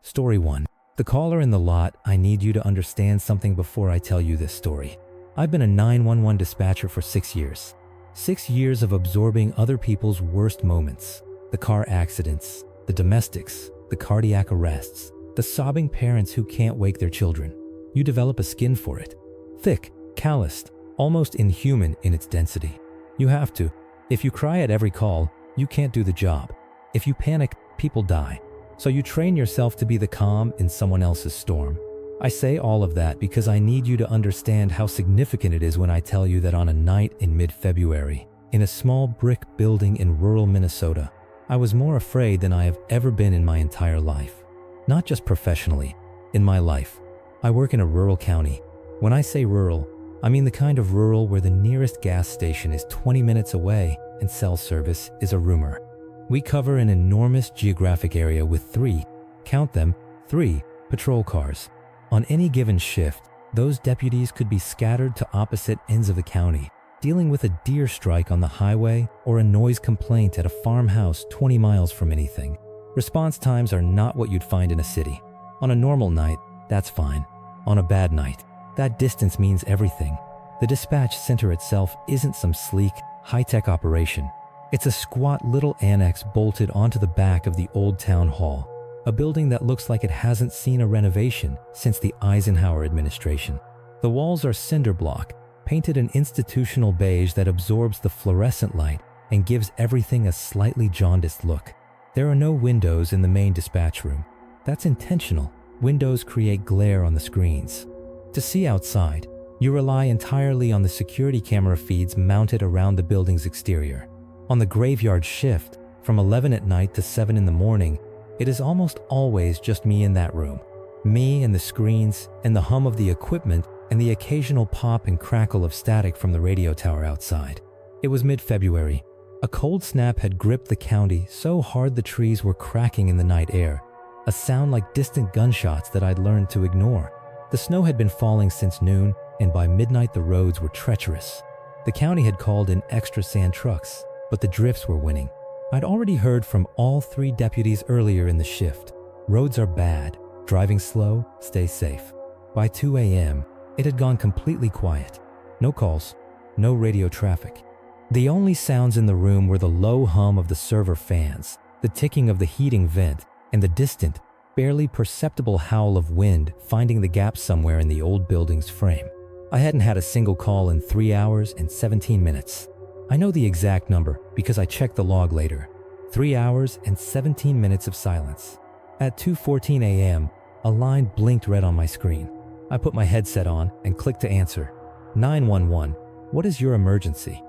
Story 1. The caller in the lot, I need you to understand something before I tell you this story. I've been a 911 dispatcher for 6 years. 6 years of absorbing other people's worst moments. The car accidents, the domestics, the cardiac arrests, the sobbing parents who can't wake their children. You develop a skin for it. Thick, calloused, almost inhuman in its density. You have to. If you cry at every call, you can't do the job. If you panic, people die. So you train yourself to be the calm in someone else's storm. I say all of that because I need you to understand how significant it is when I tell you that on a night in mid-February, in a small brick building in rural Minnesota, I was more afraid than I have ever been in my entire life. Not just professionally, in my life. I work in a rural county. When I say rural, I mean the kind of rural where the nearest gas station is 20 minutes away and cell service is a rumor. We cover an enormous geographic area with 3, count them, 3, patrol cars. On any given shift, those deputies could be scattered to opposite ends of the county, dealing with a deer strike on the highway or a noise complaint at a farmhouse 20 miles from anything. Response times are not what you'd find in a city. On a normal night, that's fine. On a bad night, that distance means everything. The dispatch center itself isn't some sleek, high-tech operation. It's a squat little annex bolted onto the back of the old town hall, a building that looks like it hasn't seen a renovation since the Eisenhower administration. The walls are cinder block, painted an institutional beige that absorbs the fluorescent light and gives everything a slightly jaundiced look. There are no windows in the main dispatch room. That's intentional. Windows create glare on the screens. To see outside, you rely entirely on the security camera feeds mounted around the building's exterior. On the graveyard shift, from 11 at night to 7 in the morning, it is almost always just me in that room. Me and the screens and the hum of the equipment and the occasional pop and crackle of static from the radio tower outside. It was mid-February. A cold snap had gripped the county so hard the trees were cracking in the night air, a sound like distant gunshots that I'd learned to ignore. The snow had been falling since noon, and by midnight the roads were treacherous. The county had called in extra sand trucks, but the drifts were winning. I'd already heard from all 3 deputies earlier in the shift. Roads are bad. Driving slow, stay safe. By 2 a.m., it had gone completely quiet. No calls, no radio traffic. The only sounds in the room were the low hum of the server fans, the ticking of the heating vent, and the distant, barely perceptible howl of wind finding the gap somewhere in the old building's frame. I hadn't had a single call in 3 hours and 17 minutes. I know the exact number because I checked the log later. 3 hours and 17 minutes of silence. At 2:14 a.m., a line blinked red on my screen. I put my headset on and clicked to answer. 911, what is your emergency?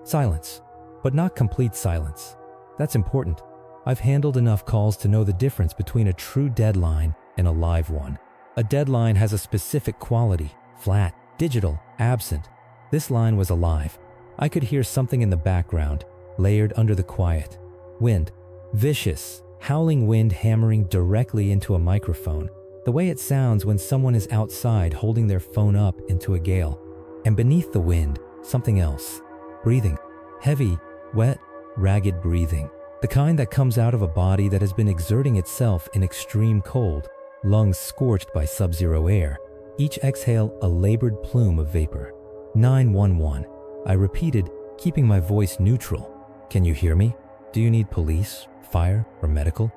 Silence, but not complete silence. That's important. I've handled enough calls to know the difference between a true deadline and a live one. A deadline has a specific quality, flat, digital, absent. This line was alive. I could hear something in the background, layered under the quiet. Wind. Vicious, howling wind hammering directly into a microphone, the way it sounds when someone is outside holding their phone up into a gale. And beneath the wind, something else. Breathing. Heavy, wet, ragged breathing. The kind that comes out of a body that has been exerting itself in extreme cold, lungs scorched by sub-zero air. Each exhale a labored plume of vapor. 911. I repeated, keeping my voice neutral. Can you hear me? Do you need police, fire, or medical?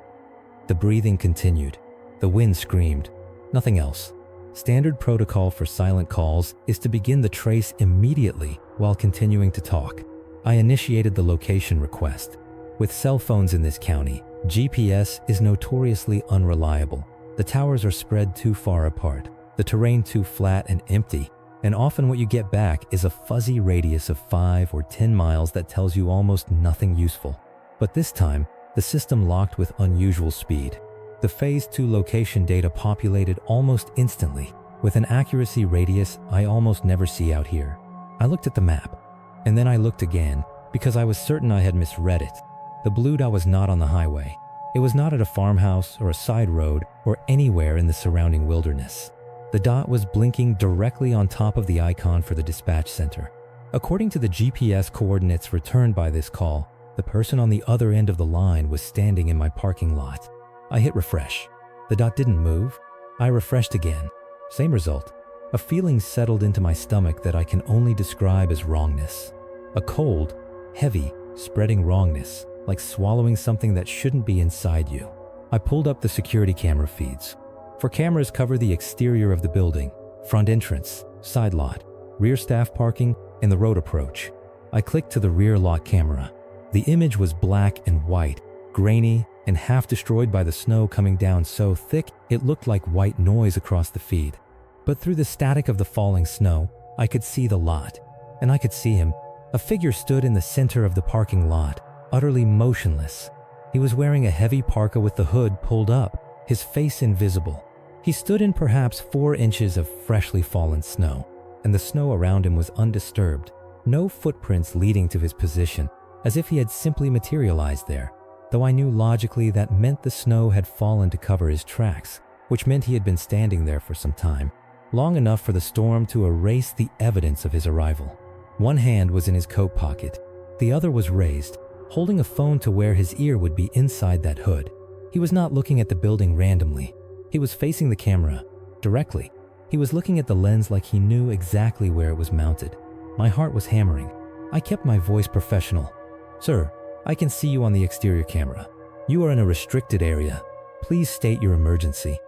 The breathing continued. The wind screamed. Nothing else. Standard protocol for silent calls is to begin the trace immediately while continuing to talk. I initiated the location request. With cell phones in this county, GPS is notoriously unreliable. The towers are spread too far apart, the terrain too flat and empty, and often what you get back is a fuzzy radius of 5 or 10 miles that tells you almost nothing useful. But this time, the system locked with unusual speed. The Phase 2 location data populated almost instantly, with an accuracy radius I almost never see out here. I looked at the map, and then I looked again, because I was certain I had misread it. The blue dot was not on the highway. It was not at a farmhouse or a side road or anywhere in the surrounding wilderness. The dot was blinking directly on top of the icon for the dispatch center. According to the GPS coordinates returned by this call, the person on the other end of the line was standing in my parking lot. I hit refresh. The dot didn't move. I refreshed again. Same result. A feeling settled into my stomach that I can only describe as wrongness. A cold, heavy, spreading wrongness, like swallowing something that shouldn't be inside you. I pulled up the security camera feeds. For cameras cover the exterior of the building, front entrance, side lot, rear staff parking, and the road approach. I clicked to the rear lot camera. The image was black and white, grainy, and half destroyed by the snow coming down so thick it looked like white noise across the feed. But through the static of the falling snow, I could see the lot. And I could see him. A figure stood in the center of the parking lot, utterly motionless. He was wearing a heavy parka with the hood pulled up, his face invisible. He stood in perhaps 4 inches of freshly fallen snow, and the snow around him was undisturbed. No footprints leading to his position, as if he had simply materialized there, though I knew logically that meant the snow had fallen to cover his tracks, which meant he had been standing there for some time, long enough for the storm to erase the evidence of his arrival. One hand was in his coat pocket, the other was raised, holding a phone to where his ear would be inside that hood. He was not looking at the building randomly. He was facing the camera, directly. He was looking at the lens like he knew exactly where it was mounted. My heart was hammering. I kept my voice professional. "Sir, I can see you on the exterior camera. You are in a restricted area. Please state your emergency."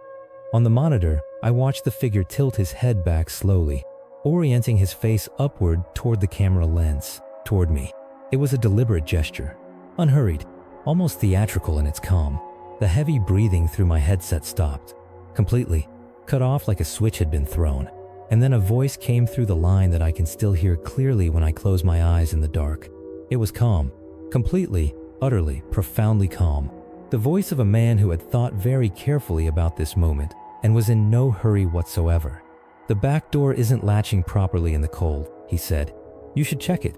On the monitor, I watched the figure tilt his head back slowly, orienting his face upward toward the camera lens, toward me. It was a deliberate gesture, unhurried, almost theatrical in its calm. The heavy breathing through my headset stopped, completely, cut off like a switch had been thrown. And then a voice came through the line that I can still hear clearly when I close my eyes in the dark. It was calm, completely, utterly, profoundly calm. The voice of a man who had thought very carefully about this moment and was in no hurry whatsoever. "The back door isn't latching properly in the cold," he said. "You should check it."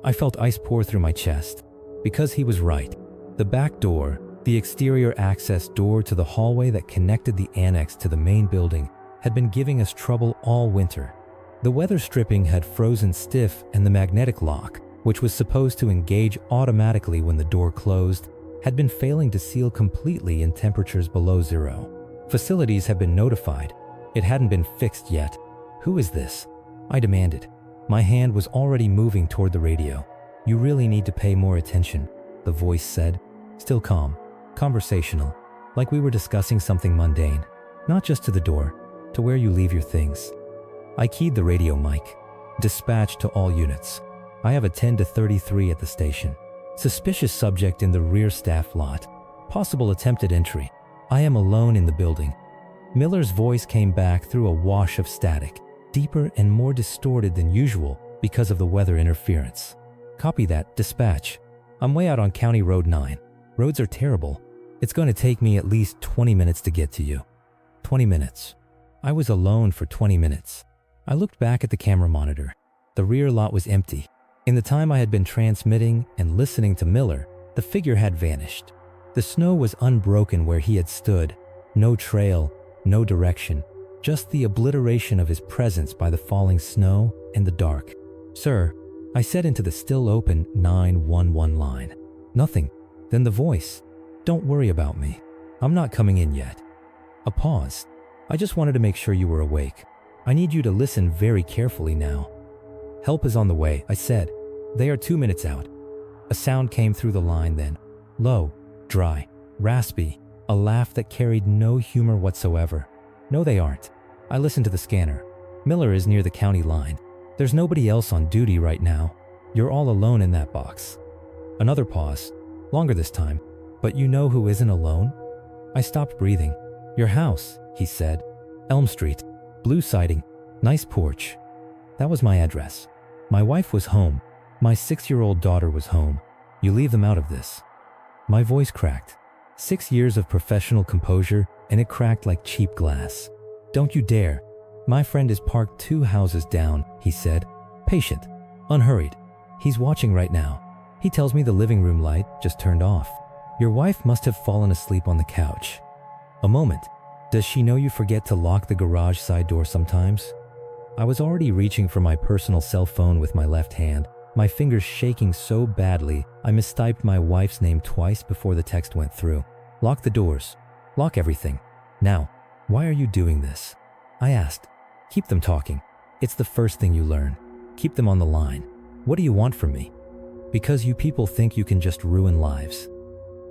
I felt ice pour through my chest. Because he was right. The back door, the exterior access door to the hallway that connected the annex to the main building, had been giving us trouble all winter. The weather stripping had frozen stiff, and the magnetic lock, which was supposed to engage automatically when the door closed, had been failing to seal completely in temperatures below zero. Facilities had been notified. It hadn't been fixed yet. "Who is this?" I demanded. My hand was already moving toward the radio. "You really need to pay more attention," the voice said, still calm, conversational, like we were discussing something mundane. "Not just to the door, to where you leave your things." I keyed the radio mic. "Dispatch to all units. I have a 10 to 33 at the station. Suspicious subject in the rear staff lot. Possible attempted entry. I am alone in the building." Miller's voice came back through a wash of static, deeper and more distorted than usual because of the weather interference. "Copy that, dispatch. I'm way out on County Road 9. Roads are terrible. It's going to take me at least 20 minutes to get to you." 20 minutes. I was alone for 20 minutes. I looked back at the camera monitor. The rear lot was empty. In the time I had been transmitting and listening to Miller, the figure had vanished. The snow was unbroken where he had stood. No trail, no direction, just the obliteration of his presence by the falling snow and the dark. "Sir," I said into the still open 911 line. "Nothing." Then the voice. "Don't worry about me. I'm not coming in yet." A pause. "I just wanted to make sure you were awake. I need you to listen very carefully now." "Help is on the way," I said. "They are 2 minutes out." A sound came through the line then. Low, dry, raspy, a laugh that carried no humor whatsoever. "No, they aren't." I listened to the scanner. "Miller is near the county line. There's nobody else on duty right now. You're all alone in that box." Another pause. Longer this time. "But you know who isn't alone?" I stopped breathing. "Your house," he said. "Elm Street. Blue siding. Nice porch." That was my address. My wife was home. My 6-year-old daughter was home. You leave them out of this. My voice cracked. 6 years of professional composure, and it cracked like cheap glass. "Don't you dare. My friend is parked 2 houses down," he said. "Patient. Unhurried. He's watching right now. He tells me the living room light just turned off. Your wife must have fallen asleep on the couch." A moment. "Does she know you forget to lock the garage side door sometimes?" I was already reaching for my personal cell phone with my left hand, my fingers shaking so badly I mistyped my wife's name twice before the text went through. "Lock the doors. Lock everything. Now, why are you doing this? I asked. Keep them talking. It's the first thing you learn. Keep them on the line. What do you want from me? Because you people think you can just ruin lives.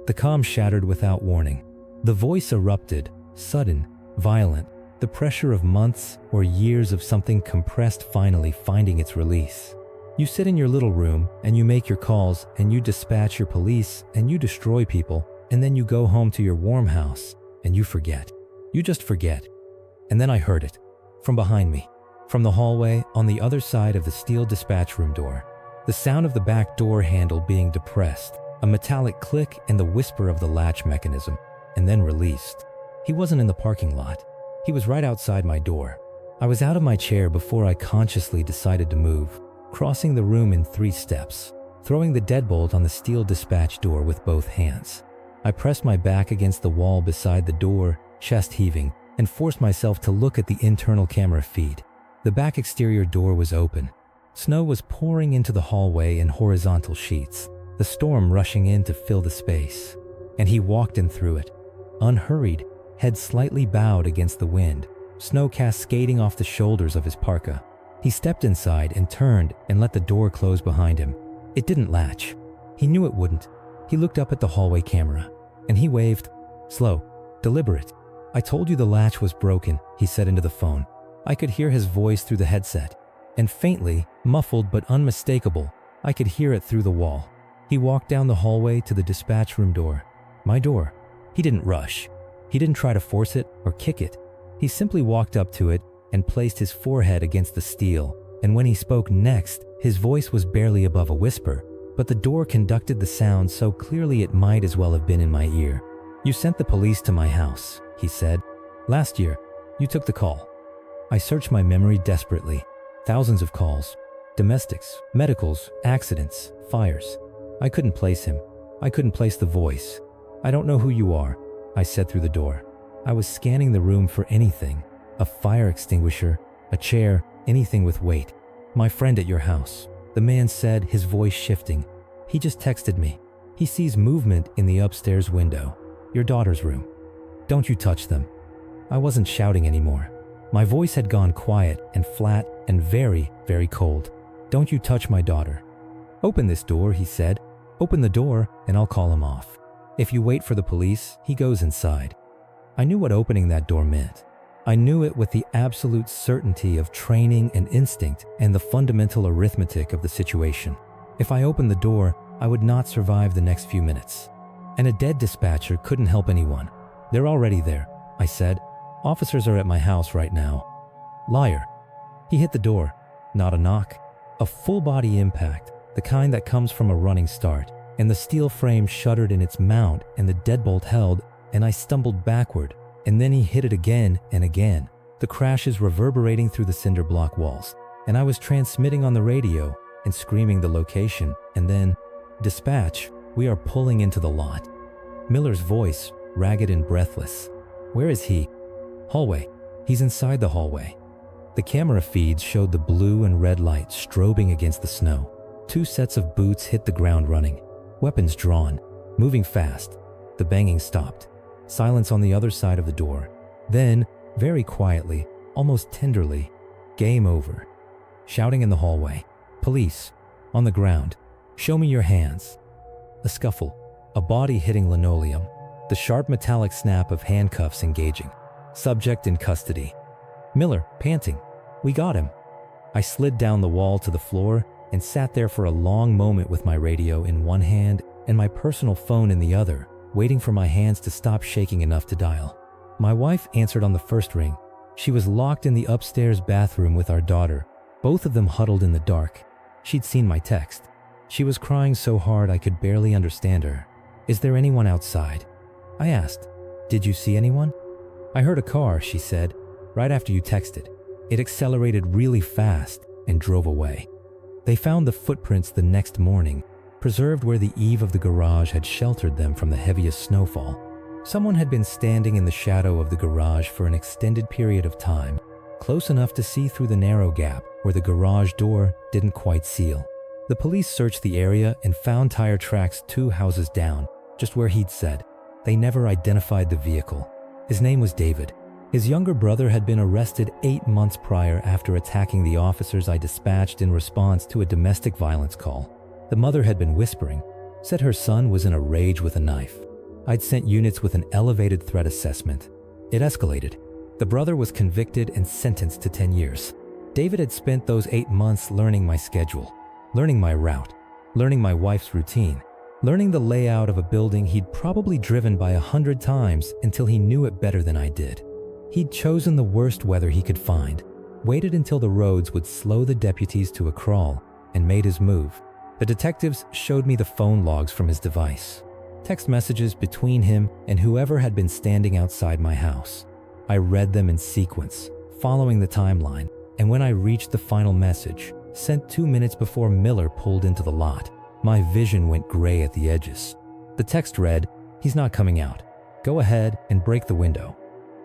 The calm shattered without warning. The voice erupted, sudden, violent, the pressure of months or years of something compressed finally finding its release. You sit in your little room and you make your calls and you dispatch your police and you destroy people, and then you go home to your warm house and you forget. You just forget. And then I heard it. From behind me. From the hallway on the other side of the steel dispatch room door. The sound of the back door handle being depressed, a metallic click and the whisper of the latch mechanism, and then released. He wasn't in the parking lot. He was right outside my door. I was out of my chair before I consciously decided to move, crossing the room in 3 steps, throwing the deadbolt on the steel dispatch door with both hands. I pressed my back against the wall beside the door, chest heaving, and forced myself to look at the internal camera feed. The back exterior door was open. Snow was pouring into the hallway in horizontal sheets, the storm rushing in to fill the space. And he walked in through it, unhurried, head slightly bowed against the wind, snow cascading off the shoulders of his parka. He stepped inside and turned and let the door close behind him. It didn't latch. He knew it wouldn't. He looked up at the hallway camera, and he waved. Slow, deliberate. I told you the latch was broken, he said into the phone. I could hear his voice through the headset, and faintly, muffled but unmistakable, I could hear it through the wall. He walked down the hallway to the dispatch room door. My door. He didn't rush. He didn't try to force it or kick it. He simply walked up to it and placed his forehead against the steel, and when he spoke next, his voice was barely above a whisper, but the door conducted the sound so clearly it might as well have been in my ear. You sent the police to my house, he said. Last year, you took the call. I searched my memory desperately. Thousands of calls. Domestics, medicals, accidents, fires. I couldn't place him. I couldn't place the voice. I don't know who you are, I said through the door. I was scanning the room for anything. A fire extinguisher, a chair, anything with weight. My friend at your house. The man said, his voice shifting. He just texted me. He sees movement in the upstairs window. Your daughter's room. Don't you touch them. I wasn't shouting anymore. My voice had gone quiet and flat and very, very cold. Don't you touch my daughter. Open this door, he said. Open the door and I'll call him off. If you wait for the police, he goes inside. I knew what opening that door meant. I knew it with the absolute certainty of training and instinct and the fundamental arithmetic of the situation. If I opened the door, I would not survive the next few minutes. And a dead dispatcher couldn't help anyone. They're already there, I said. Officers are at my house right now. Liar. He hit the door. Not a knock. A full-body impact, the kind that comes from a running start, and the steel frame shuddered in its mount and the deadbolt held, and I stumbled backward, and then he hit it again and again, the crashes reverberating through the cinder block walls, and I was transmitting on the radio and screaming the location, and then, dispatch, we are pulling into the lot. Miller's voice, ragged and breathless. Where is he? Hallway. He's inside the hallway. The camera feeds showed the blue and red light strobing against the snow. 2 sets of boots hit the ground running, weapons drawn, moving fast. The banging stopped. Silence on the other side of the door. Then, very quietly, almost tenderly, game over. Shouting in the hallway. Police. On the ground. Show me your hands. A scuffle. A body hitting linoleum. The sharp metallic snap of handcuffs engaging. Subject in custody. Miller, panting. We got him. I slid down the wall to the floor and sat there for a long moment with my radio in one hand and my personal phone in the other, waiting for my hands to stop shaking enough to dial. My wife answered on the first ring. She was locked in the upstairs bathroom with our daughter, both of them huddled in the dark. She'd seen my text. She was crying so hard I could barely understand her. Is there anyone outside? I asked. Did you see anyone? I heard a car, she said, right after you texted. It accelerated really fast and drove away. They found the footprints the next morning, preserved where the eave of the garage had sheltered them from the heaviest snowfall. Someone had been standing in the shadow of the garage for an extended period of time, close enough to see through the narrow gap where the garage door didn't quite seal. The police searched the area and found tire tracks 2 houses down, just where he'd said. They never identified the vehicle. His name was David. His younger brother had been arrested 8 months prior after attacking the officers I dispatched in response to a domestic violence call. The mother had been whispering, said her son was in a rage with a knife. I'd sent units with an elevated threat assessment. It escalated. The brother was convicted and sentenced to 10 years. David had spent those 8 months learning my schedule, learning my route, learning my wife's routine, learning the layout of a building he'd probably driven by 100 times until he knew it better than I did. He'd chosen the worst weather he could find, waited until the roads would slow the deputies to a crawl, and made his move. The detectives showed me the phone logs from his device, text messages between him and whoever had been standing outside my house. I read them in sequence, following the timeline, and when I reached the final message, sent 2 minutes before Miller pulled into the lot, my vision went gray at the edges. The text read, "He's not coming out. Go ahead and break the window."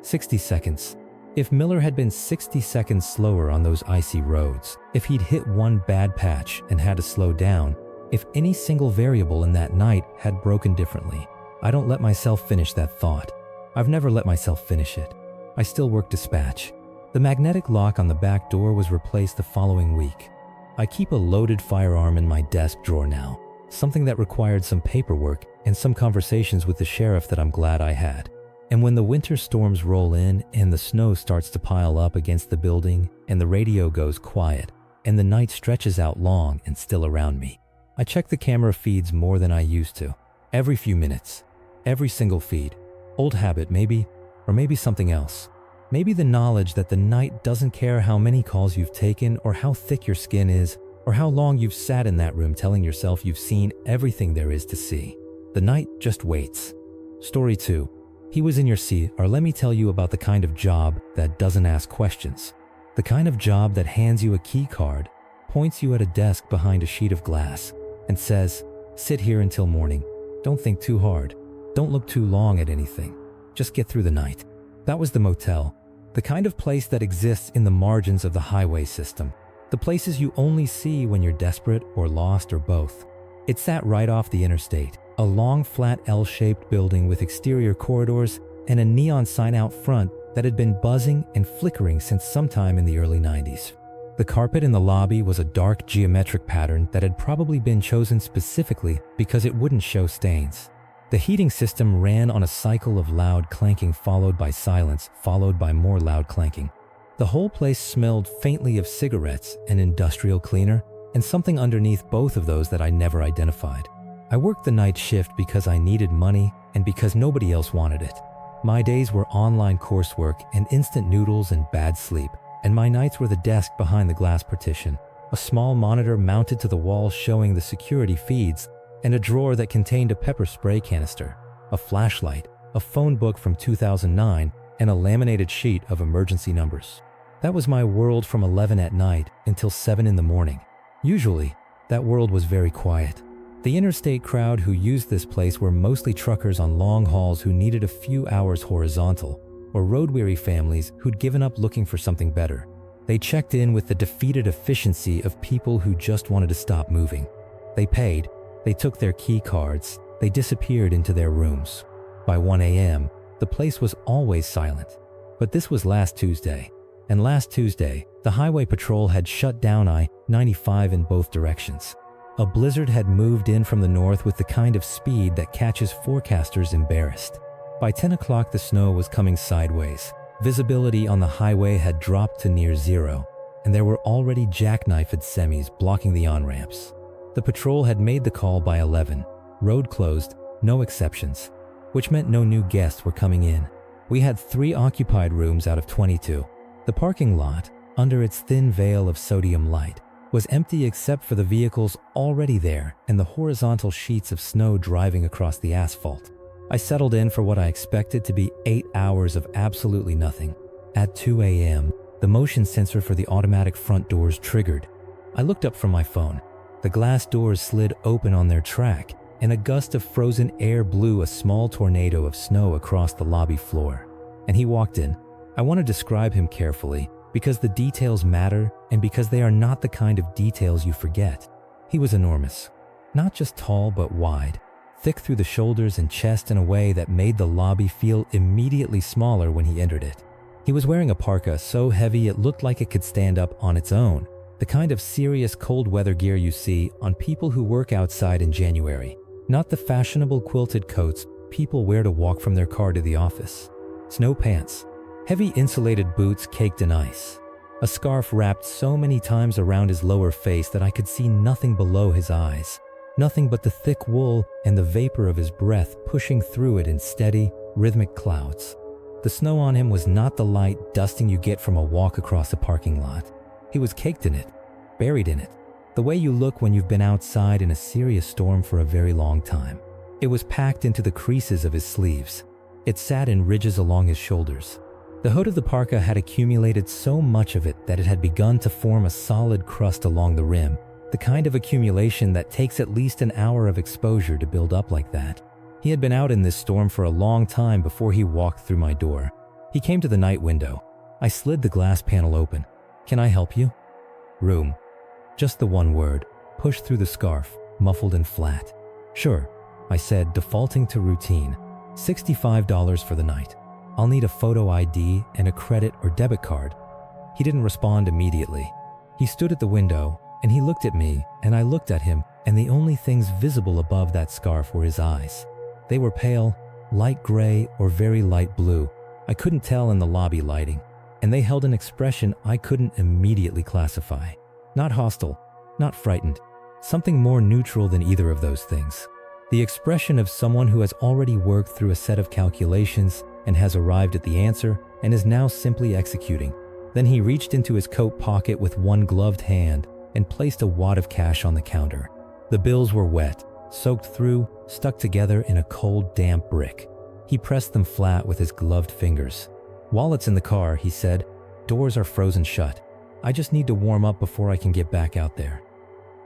60 seconds. If Miller had been 60 seconds slower on those icy roads, if he'd hit one bad patch and had to slow down, if any single variable in that night had broken differently, I don't let myself finish that thought. I've never let myself finish it. I still work dispatch. The magnetic lock on the back door was replaced the following week. I keep a loaded firearm in my desk drawer now, something that required some paperwork and some conversations with the sheriff that I'm glad I had. And when the winter storms roll in and the snow starts to pile up against the building and the radio goes quiet and the night stretches out long and still around me, I check the camera feeds more than I used to. Every few minutes. Every single feed. Old habit maybe, or maybe something else. Maybe the knowledge that the night doesn't care how many calls you've taken or how thick your skin is or how long you've sat in that room telling yourself you've seen everything there is to see. The night just waits. Story 2. He was in your seat, or let me tell you about the kind of job that doesn't ask questions. The kind of job that hands you a key card, points you at a desk behind a sheet of glass, and says, "Sit here until morning. Don't think too hard. Don't look too long at anything. Just get through the night." That was the motel, the kind of place that exists in the margins of the highway system, the places you only see when you're desperate or lost or both. It sat right off the interstate, a long flat L-shaped building with exterior corridors and a neon sign out front that had been buzzing and flickering since sometime in the early 90s. The carpet in the lobby was a dark geometric pattern that had probably been chosen specifically because it wouldn't show stains. The heating system ran on a cycle of loud clanking followed by silence, followed by more loud clanking. The whole place smelled faintly of cigarettes, an industrial cleaner, and something underneath both of those that I never identified. I worked the night shift because I needed money and because nobody else wanted it. My days were online coursework and instant noodles and bad sleep, and my nights were the desk behind the glass partition, a small monitor mounted to the wall showing the security feeds, and a drawer that contained a pepper spray canister, a flashlight, a phone book from 2009, and a laminated sheet of emergency numbers. That was my world from 11 at night until 7 in the morning. Usually, that world was very quiet. The interstate crowd who used this place were mostly truckers on long hauls who needed a few hours horizontal, or road-weary families who'd given up looking for something better. They checked in with the defeated efficiency of people who just wanted to stop moving. They paid, they took their key cards, they disappeared into their rooms. By 1 a.m., the place was always silent. But this was last Tuesday, and last Tuesday, the highway patrol had shut down I-95 in both directions. A blizzard had moved in from the north with the kind of speed that catches forecasters embarrassed. By 10 o'clock, the snow was coming sideways. Visibility on the highway had dropped to near zero, and there were already jackknifed semis blocking the on-ramps. The patrol had made the call by 11. Road closed, no exceptions, which meant no new guests were coming in. We had 3 occupied rooms out of 22. The parking lot, under its thin veil of sodium light, was empty except for the vehicles already there and the horizontal sheets of snow driving across the asphalt. I settled in for what I expected to be 8 hours of absolutely nothing. At 2 a.m., the motion sensor for the automatic front doors triggered. I looked up from my phone. The glass doors slid open on their track, and a gust of frozen air blew a small tornado of snow across the lobby floor. And he walked in. I want to describe him carefully, because the details matter and because they are not the kind of details you forget. He was enormous. Not just tall but wide, thick through the shoulders and chest in a way that made the lobby feel immediately smaller when he entered it. He was wearing a parka so heavy it looked like it could stand up on its own, the kind of serious cold weather gear you see on people who work outside in January, not the fashionable quilted coats people wear to walk from their car to the office. Snow pants, heavy insulated boots caked in ice, a scarf wrapped so many times around his lower face that I could see nothing below his eyes, nothing but the thick wool and the vapor of his breath pushing through it in steady, rhythmic clouds. The snow on him was not the light dusting you get from a walk across a parking lot. He was caked in it, buried in it, the way you look when you've been outside in a serious storm for a very long time. It was packed into the creases of his sleeves. It sat in ridges along his shoulders. The hood of the parka had accumulated so much of it that it had begun to form a solid crust along the rim, the kind of accumulation that takes at least an hour of exposure to build up like that. He had been out in this storm for a long time before he walked through my door. He came to the night window. I slid the glass panel open. "Can I help you?" "Room." Just the one word, pushed through the scarf, muffled and flat. "Sure," I said, defaulting to routine. $65 for the night. I'll need a photo ID and a credit or debit card." He didn't respond immediately. He stood at the window, and he looked at me, and I looked at him, and the only things visible above that scarf were his eyes. They were pale, light gray or very light blue. I couldn't tell in the lobby lighting, and they held an expression I couldn't immediately classify. Not hostile, not frightened, something more neutral than either of those things. The expression of someone who has already worked through a set of calculations and has arrived at the answer and is now simply executing. Then he reached into his coat pocket with one gloved hand and placed a wad of cash on the counter. The bills were wet, soaked through, stuck together in a cold, damp brick. He pressed them flat with his gloved fingers. "Wallet's in the car," he said. "Doors are frozen shut. I just need to warm up before I can get back out there."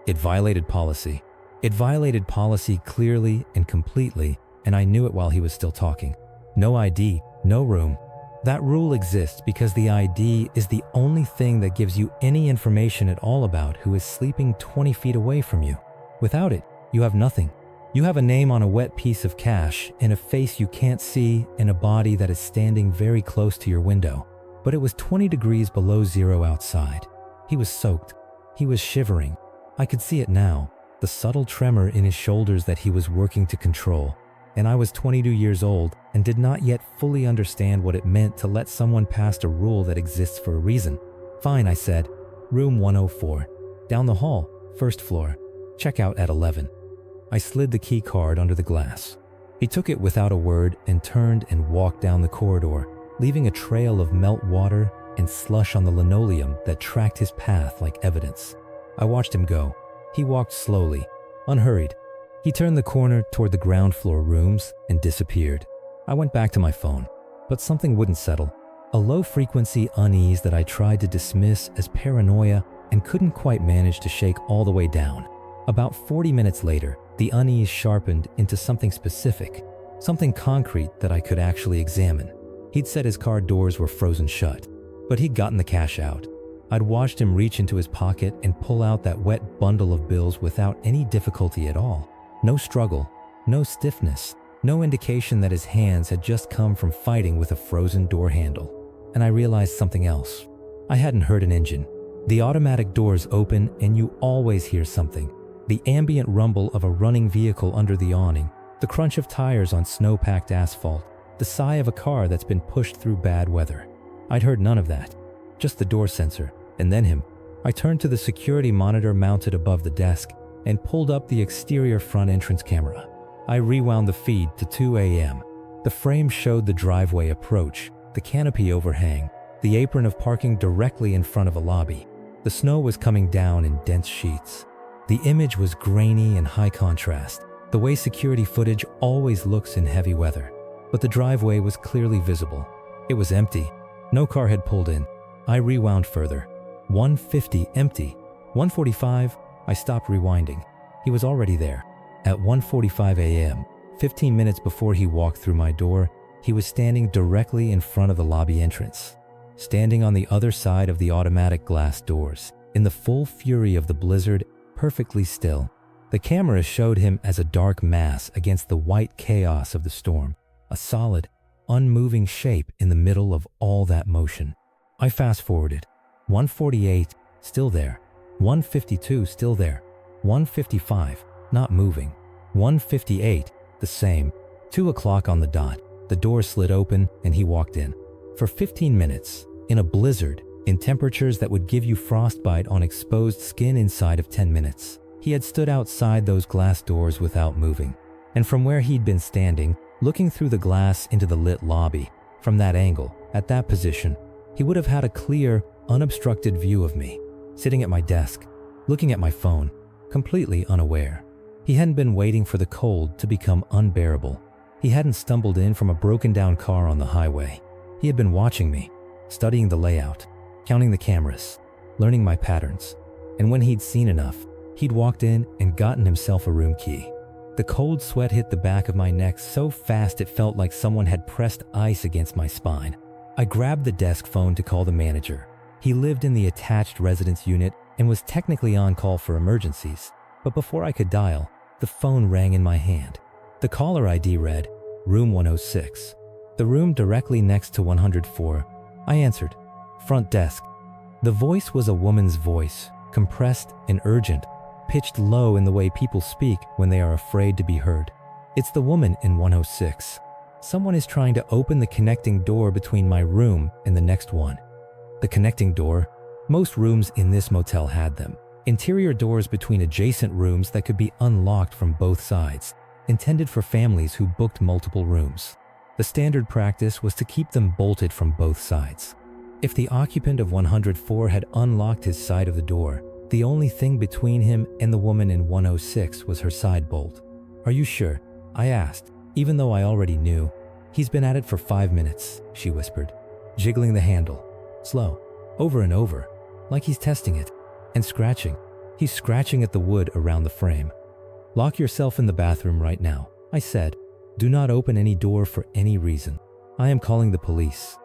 It violated policy. It violated policy clearly and completely, and I knew it while he was still talking. No ID, no room. That rule exists because the ID is the only thing that gives you any information at all about who is sleeping 20 feet away from you. Without it, you have nothing. You have a name on a wet piece of cash and a face you can't see and a body that is standing very close to your window. But it was 20 degrees below zero outside. He was soaked. He was shivering. I could see it now, the subtle tremor in his shoulders that he was working to control. And I was 22 years old and did not yet fully understand what it meant to let someone past a rule that exists for a reason. "Fine," I said. "Room 104. Down the hall, first floor. Check out at 11. I slid the key card under the glass. He took it without a word and turned and walked down the corridor, leaving a trail of melt water and slush on the linoleum that tracked his path like evidence. I watched him go. He walked slowly, unhurried. He turned the corner toward the ground floor rooms and disappeared. I went back to my phone, but something wouldn't settle. A low-frequency unease that I tried to dismiss as paranoia and couldn't quite manage to shake all the way down. About 40 minutes later, the unease sharpened into something specific, something concrete that I could actually examine. He'd said his car doors were frozen shut, but he'd gotten the cash out. I'd watched him reach into his pocket and pull out that wet bundle of bills without any difficulty at all. No struggle, no stiffness, no indication that his hands had just come from fighting with a frozen door handle. And I realized something else. I hadn't heard an engine. The automatic doors open and you always hear something. The ambient rumble of a running vehicle under the awning, the crunch of tires on snow-packed asphalt, the sigh of a car that's been pushed through bad weather. I'd heard none of that, just the door sensor, and then him. I turned to the security monitor mounted above the desk and pulled up the exterior front entrance camera. I rewound the feed to 2 a.m. The frame showed the driveway approach, the canopy overhang, the apron of parking directly in front of a lobby. The snow was coming down in dense sheets. The image was grainy and high contrast, the way security footage always looks in heavy weather. But the driveway was clearly visible. It was empty. No car had pulled in. I rewound further. 150 empty. 145, I stopped rewinding. He was already there. At 1:45 a.m., 15 minutes before he walked through my door, he was standing directly in front of the lobby entrance. Standing on the other side of the automatic glass doors, in the full fury of the blizzard, perfectly still. The camera showed him as a dark mass against the white chaos of the storm, a solid, unmoving shape in the middle of all that motion. I fast-forwarded. 1:48, still there. 1:52, still there. 1:55, not moving. 1:58, the same. 2 o'clock on the dot. The door slid open and he walked in. For 15 minutes, in a blizzard, in temperatures that would give you frostbite on exposed skin inside of 10 minutes, he had stood outside those glass doors without moving. And from where he'd been standing, looking through the glass into the lit lobby, from that angle, at that position, he would have had a clear, unobstructed view of me, sitting at my desk, looking at my phone, completely unaware. He hadn't been waiting for the cold to become unbearable. He hadn't stumbled in from a broken-down car on the highway. He had been watching me, studying the layout, counting the cameras, learning my patterns. And when he'd seen enough, he'd walked in and gotten himself a room key. The cold sweat hit the back of my neck so fast it felt like someone had pressed ice against my spine. I grabbed the desk phone to call the manager. He lived in the attached residence unit and was technically on call for emergencies. But before I could dial, the phone rang in my hand. The caller ID read, Room 106. The room directly next to 104. I answered, Front desk. The voice was a woman's voice, compressed and urgent, pitched low in the way people speak when they are afraid to be heard. It's the woman in 106. Someone is trying to open the connecting door between my room and the next one. The connecting door? Most rooms in this motel had them. Interior doors between adjacent rooms that could be unlocked from both sides, intended for families who booked multiple rooms. The standard practice was to keep them bolted from both sides. If the occupant of 104 had unlocked his side of the door, the only thing between him and the woman in 106 was her side bolt. Are you sure? I asked, even though I already knew. He's been at it for 5 minutes, she whispered, jiggling the handle. Slow, over and over, like he's testing it, and scratching. He's scratching at the wood around the frame. Lock yourself in the bathroom right now, I said. Do not open any door for any reason. I am calling the police.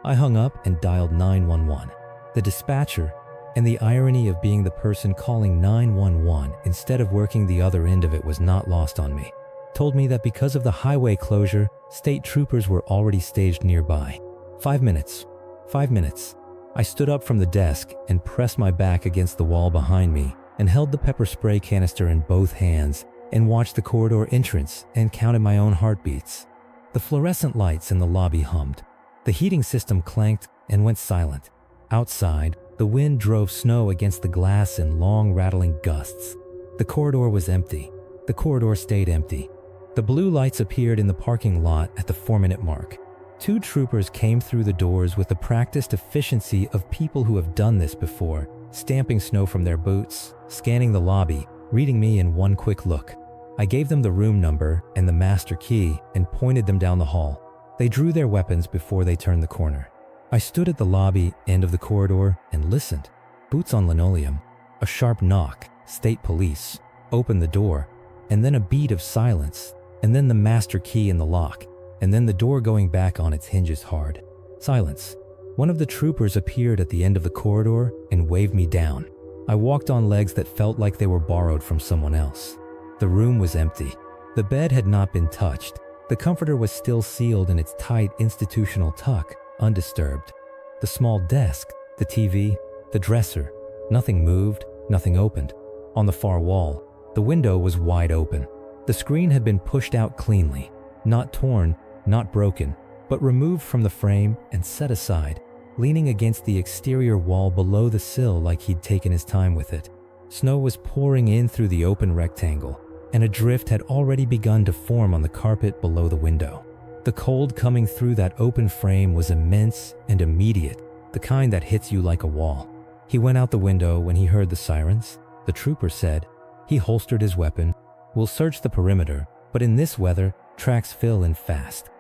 I hung up and dialed 911. The dispatcher, and the irony of being the person calling 911 instead of working the other end of it was not lost on me, told me that because of the highway closure, state troopers were already staged nearby. 5 minutes. 5 minutes. I stood up from the desk and pressed my back against the wall behind me and held the pepper spray canister in both hands and watched the corridor entrance and counted my own heartbeats. The fluorescent lights in the lobby hummed. The heating system clanked and went silent. Outside, the wind drove snow against the glass in long rattling gusts. The corridor was empty. The corridor stayed empty. The blue lights appeared in the parking lot at the 4-minute mark. 2 troopers came through the doors with the practiced efficiency of people who have done this before, stamping snow from their boots, scanning the lobby, reading me in one quick look. I gave them the room number and the master key and pointed them down the hall. They drew their weapons before they turned the corner. I stood at the lobby end of the corridor and listened. Boots on linoleum, a sharp knock, state police, opened the door, and then a beat of silence, and then the master key in the lock, and then the door going back on its hinges hard. Silence. One of the troopers appeared at the end of the corridor and waved me down. I walked on legs that felt like they were borrowed from someone else. The room was empty. The bed had not been touched. The comforter was still sealed in its tight institutional tuck, undisturbed. The small desk, the TV, the dresser, nothing moved, nothing opened. On the far wall, the window was wide open. The screen had been pushed out cleanly, not torn, not broken, but removed from the frame and set aside, leaning against the exterior wall below the sill like he'd taken his time with it. Snow was pouring in through the open rectangle, and a drift had already begun to form on the carpet below the window. The cold coming through that open frame was immense and immediate, the kind that hits you like a wall. He went out the window when he heard the sirens. The trooper said. He holstered his weapon. We'll search the perimeter, but in this weather, tracks fill in fast.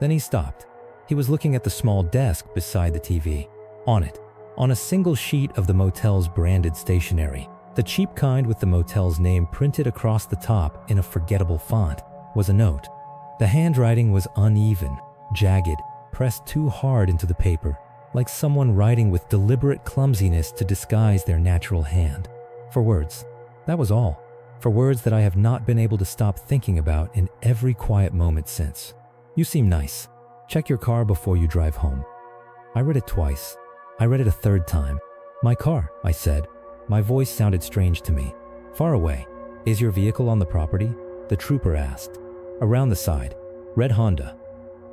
Then he stopped. He was looking at the small desk beside the TV. On it, on a single sheet of the motel's branded stationery, the cheap kind with the motel's name printed across the top in a forgettable font, was a note. The handwriting was uneven, jagged, pressed too hard into the paper, like someone writing with deliberate clumsiness to disguise their natural hand. 4 words. That was all. for words that I have not been able to stop thinking about in every quiet moment since. You seem nice. Check your car before you drive home. I read it twice. I read it a third time. My car, I said. My voice sounded strange to me. Far away. Is your vehicle on the property? The trooper asked. Around the side. Red Honda.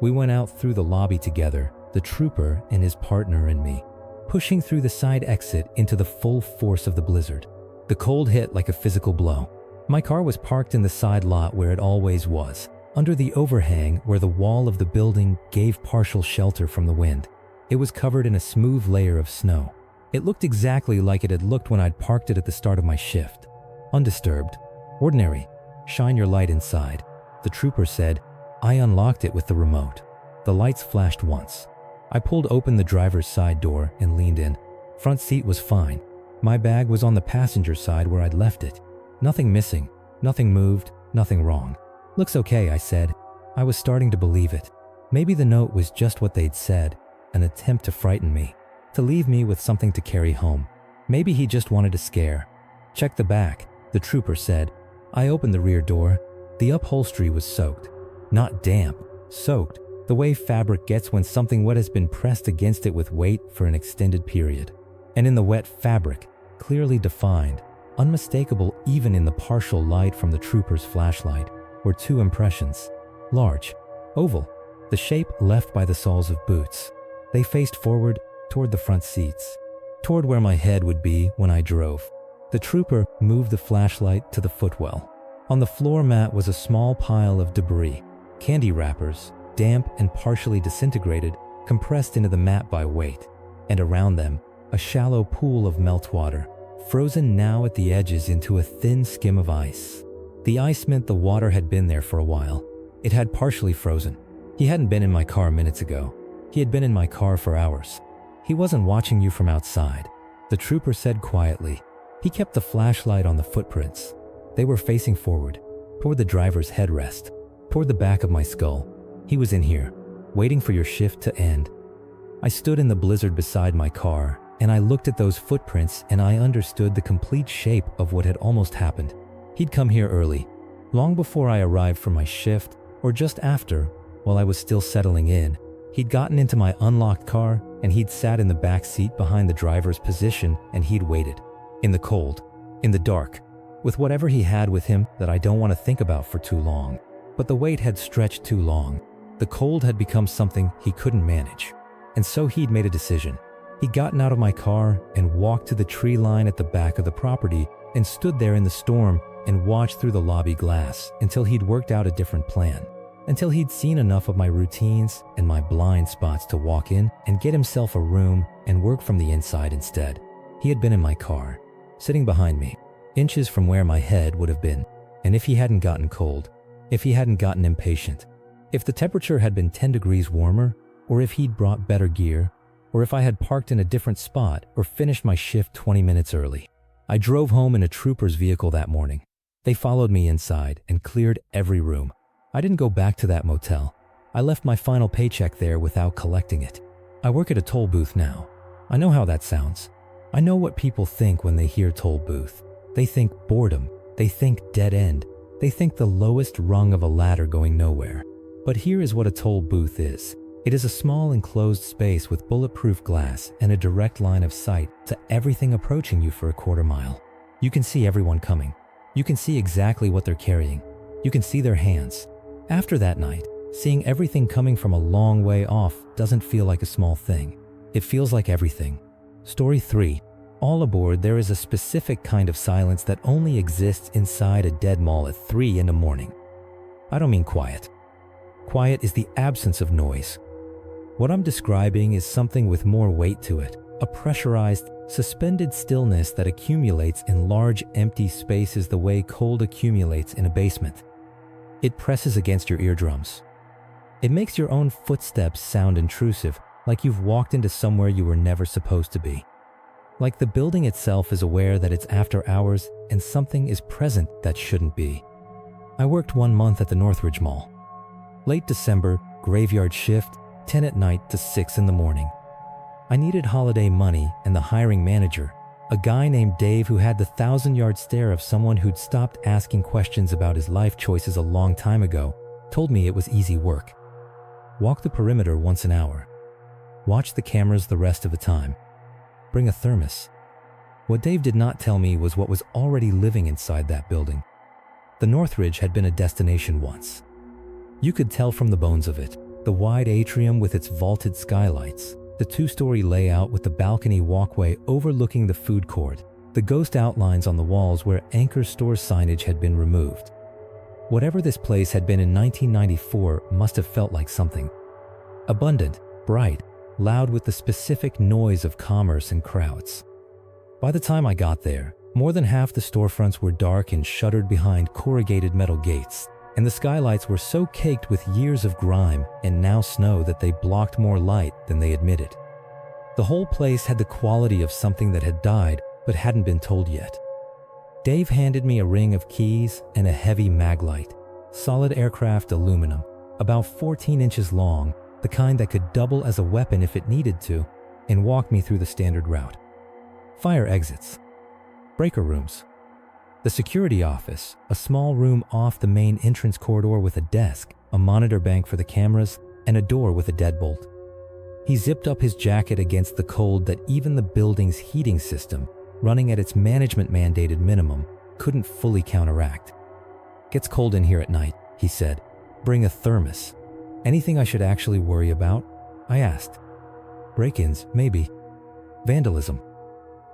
We went out through the lobby together, the trooper and his partner and me, pushing through the side exit into the full force of the blizzard. The cold hit like a physical blow. My car was parked in the side lot where it always was, under the overhang where the wall of the building gave partial shelter from the wind. It was covered in a smooth layer of snow. It looked exactly like it had looked when I'd parked it at the start of my shift. Undisturbed. Ordinary. Shine your light inside. The trooper said. I unlocked it with the remote. The lights flashed once. I pulled open the driver's side door and leaned in. Front seat was fine. My bag was on the passenger side where I'd left it. Nothing missing, nothing moved, nothing wrong. Looks okay, I said. I was starting to believe it. Maybe the note was just what they'd said, an attempt to frighten me, to leave me with something to carry home. Maybe he just wanted to scare. Check the back, the trooper said. I opened the rear door. The upholstery was soaked. Not damp, soaked, the way fabric gets when something wet has been pressed against it with weight for an extended period. And in the wet fabric, clearly defined, unmistakable even in the partial light from the trooper's flashlight, were two impressions. Large, oval, the shape left by the soles of boots. They faced forward toward the front seats, toward where my head would be when I drove. The trooper moved the flashlight to the footwell. On the floor mat was a small pile of debris, candy wrappers, damp and partially disintegrated, compressed into the mat by weight, and around them, a shallow pool of meltwater, frozen now at the edges into a thin skim of ice. The ice meant the water had been there for a while. It had partially frozen. He hadn't been in my car minutes ago. He had been in my car for hours. He wasn't watching you from outside, the trooper said quietly. He kept the flashlight on the footprints. They were facing forward, toward the driver's headrest, toward the back of my skull. He was in here, waiting for your shift to end. I stood in the blizzard beside my car, and I looked at those footprints and I understood the complete shape of what had almost happened. He'd come here early, long before I arrived for my shift, or just after, while I was still settling in. He'd gotten into my unlocked car, and he'd sat in the back seat behind the driver's position, and he'd waited. In the cold, in the dark, with whatever he had with him that I don't want to think about for too long. But the wait had stretched too long. The cold had become something he couldn't manage. And so he'd made a decision. He'd gotten out of my car and walked to the tree line at the back of the property and stood there in the storm and watched through the lobby glass until he'd worked out a different plan. Until he'd seen enough of my routines and my blind spots to walk in and get himself a room and work from the inside instead. He had been in my car, sitting behind me, inches from where my head would have been. And if he hadn't gotten cold, if he hadn't gotten impatient, if the temperature had been 10 degrees warmer, or if he'd brought better gear, or if I had parked in a different spot or finished my shift 20 minutes early. I drove home in a trooper's vehicle that morning. They followed me inside and cleared every room. I didn't go back to that motel. I left my final paycheck there without collecting it. I work at a toll booth now. I know how that sounds. I know what people think when they hear toll booth. They think boredom. They think dead end. They think the lowest rung of a ladder going nowhere. But here is what a toll booth is. It is a small enclosed space with bulletproof glass and a direct line of sight to everything approaching you for a quarter mile. You can see everyone coming. You can see exactly what they're carrying. You can see their hands. After that night, seeing everything coming from a long way off doesn't feel like a small thing. It feels like everything. Story 3. All aboard, there is a specific kind of silence that only exists inside a dead mall at 3 in the morning. I don't mean quiet. Quiet is the absence of noise. What I'm describing is something with more weight to it, a pressurized, suspended stillness that accumulates in large empty spaces the way cold accumulates in a basement. It presses against your eardrums. It makes your own footsteps sound intrusive, like you've walked into somewhere you were never supposed to be. Like the building itself is aware that it's after hours and something is present that shouldn't be. I worked 1 month at the Northridge Mall. Late December, graveyard shift, 10 at night to 6 in the morning. I needed holiday money and the hiring manager, a A guy named Dave who had the 1,000-yard stare of someone who'd stopped asking questions about his life choices a long time ago, told me it was easy work. Walk the perimeter once an hour. Watch the cameras the rest of the time. Bring a thermos. What Dave did not tell me was what was already living inside that building. The Northridge had been a destination once. You could tell from the bones of it, the wide atrium with its vaulted skylights, the 2-story layout with the balcony walkway overlooking the food court, the ghost outlines on the walls where Anchor store signage had been removed. Whatever this place had been in 1994 must have felt like something. Abundant, bright, loud with the specific noise of commerce and crowds. By the time I got there, more than half the storefronts were dark and shuttered behind corrugated metal gates, and the skylights were so caked with years of grime and now snow that they blocked more light than they admitted. The whole place had the quality of something that had died but hadn't been told yet. Dave handed me a ring of keys and a heavy mag light, solid aircraft aluminum, about 14 inches long, the kind that could double as a weapon if it needed to, and walked me through the standard route. Fire exits. Breaker rooms. The security office, a small room off the main entrance corridor with a desk, a monitor bank for the cameras, and a door with a deadbolt. He zipped up his jacket against the cold that even the building's heating system, running at its management-mandated minimum, couldn't fully counteract. "Gets cold in here at night," he said. "Bring a thermos." "Anything I should actually worry about?" I asked. "Break-ins, maybe. Vandalism."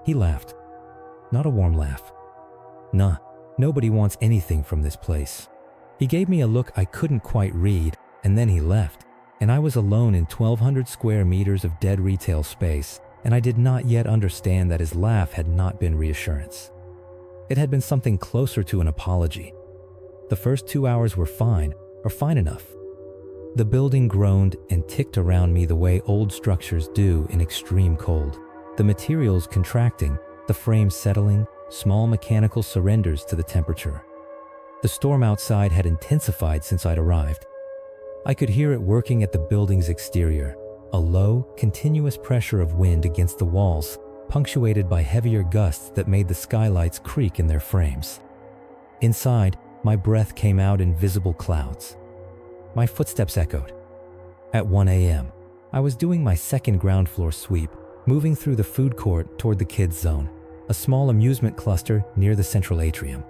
He laughed. Not a warm laugh. "Nah, nobody wants anything from this place." He gave me a look I couldn't quite read, and then he left, and I was alone in 1,200 square meters of dead retail space, and I did not yet understand that his laugh had not been reassurance. It had been something closer to an apology. The first 2 hours were fine, or fine enough. The building groaned and ticked around me the way old structures do in extreme cold, the materials contracting, the frame settling, small mechanical surrenders to the temperature. The storm outside had intensified since I'd arrived. I could hear it working at the building's exterior, a low, continuous pressure of wind against the walls, punctuated by heavier gusts that made the skylights creak in their frames. Inside, my breath came out in visible clouds. My footsteps echoed. At 1 a.m., I was doing my second ground floor sweep, moving through the food court toward the kids' zone, a small amusement cluster near the central atrium.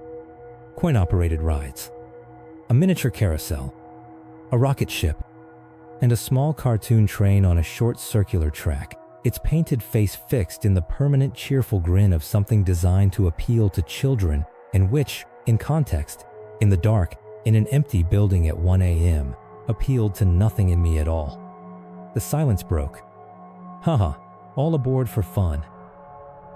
Coin-operated rides, a miniature carousel, a rocket ship, and a small cartoon train on a short circular track, its painted face fixed in the permanent cheerful grin of something designed to appeal to children and which, in context, in the dark, in an empty building at 1 a.m., appealed to nothing in me at all. The silence broke. Haha, all aboard for fun.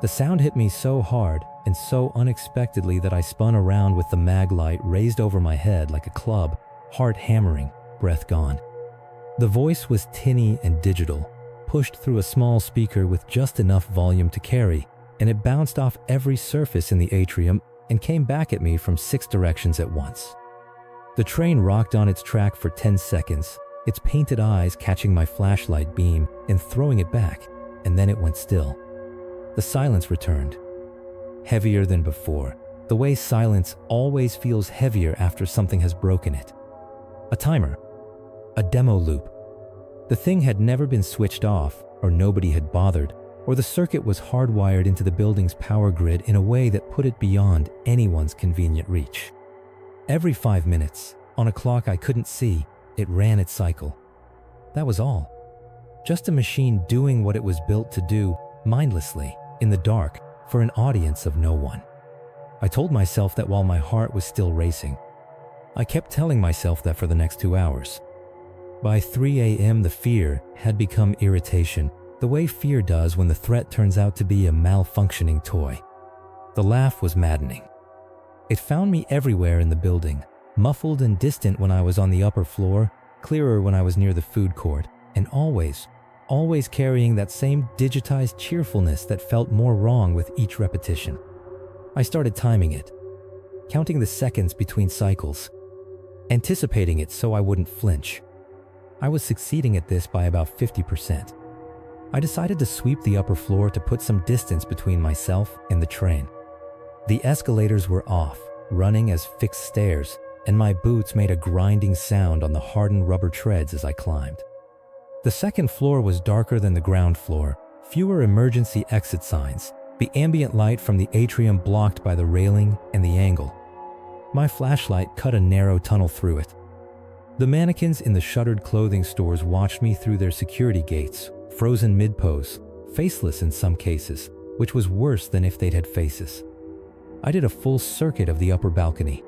The sound hit me so hard and so unexpectedly that I spun around with the mag light raised over my head like a club, heart hammering, breath gone. The voice was tinny and digital, pushed through a small speaker with just enough volume to carry, and it bounced off every surface in the atrium and came back at me from 6 directions at once. The train rocked on its track for 10 seconds, its painted eyes catching my flashlight beam and throwing it back, and then it went still. The silence returned. Heavier than before, the way silence always feels heavier after something has broken it. A timer. A demo loop. The thing had never been switched off, or nobody had bothered, or the circuit was hardwired into the building's power grid in a way that put it beyond anyone's convenient reach. Every 5 minutes, on a clock I couldn't see, it ran its cycle. That was all. Just a machine doing what it was built to do, mindlessly, in the dark, for an audience of no one. I told myself that while my heart was still racing. I kept telling myself that for the next 2 hours. By 3 a.m. the fear had become irritation, the way fear does when the threat turns out to be a malfunctioning toy. The laugh was maddening. It found me everywhere in the building, muffled and distant when I was on the upper floor, clearer when I was near the food court, and always carrying that same digitized cheerfulness that felt more wrong with each repetition. I started timing it, counting the seconds between cycles, anticipating it so I wouldn't flinch. I was succeeding at this by about 50%. I decided to sweep the upper floor to put some distance between myself and the train. The escalators were off, running as fixed stairs, and my boots made a grinding sound on the hardened rubber treads as I climbed. The second floor was darker than the ground floor, fewer emergency exit signs, the ambient light from the atrium blocked by the railing and the angle. My flashlight cut a narrow tunnel through it. The mannequins in the shuttered clothing stores watched me through their security gates, frozen mid-pose, faceless in some cases, which was worse than if they'd had faces. I did a full circuit of the upper balcony.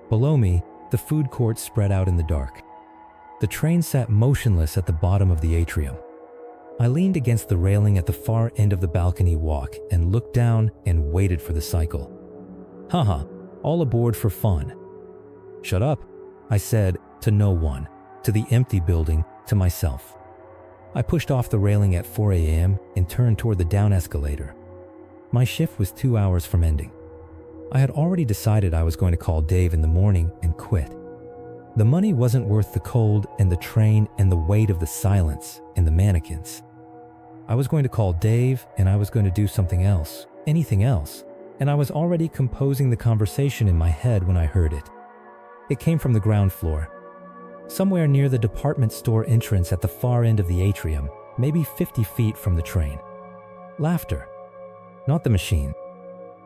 Below me, the food court spread out in the dark. The train sat motionless at the bottom of the atrium. I leaned against the railing at the far end of the balcony walk and looked down and waited for the cycle. Haha, all aboard for fun. Shut up, I said to no one, to the empty building, to myself. I pushed off the railing at 4 a.m. and turned toward the down escalator. My shift was 2 hours from ending. I had already decided I was going to call Dave in the morning and quit. The money wasn't worth the cold and the train and the weight of the silence and the mannequins. I was going to call Dave and I was going to do something else, anything else, and I was already composing the conversation in my head when I heard it. It came from the ground floor. Somewhere near the department store entrance at the far end of the atrium, maybe 50 feet from the train. Laughter. Not the machine.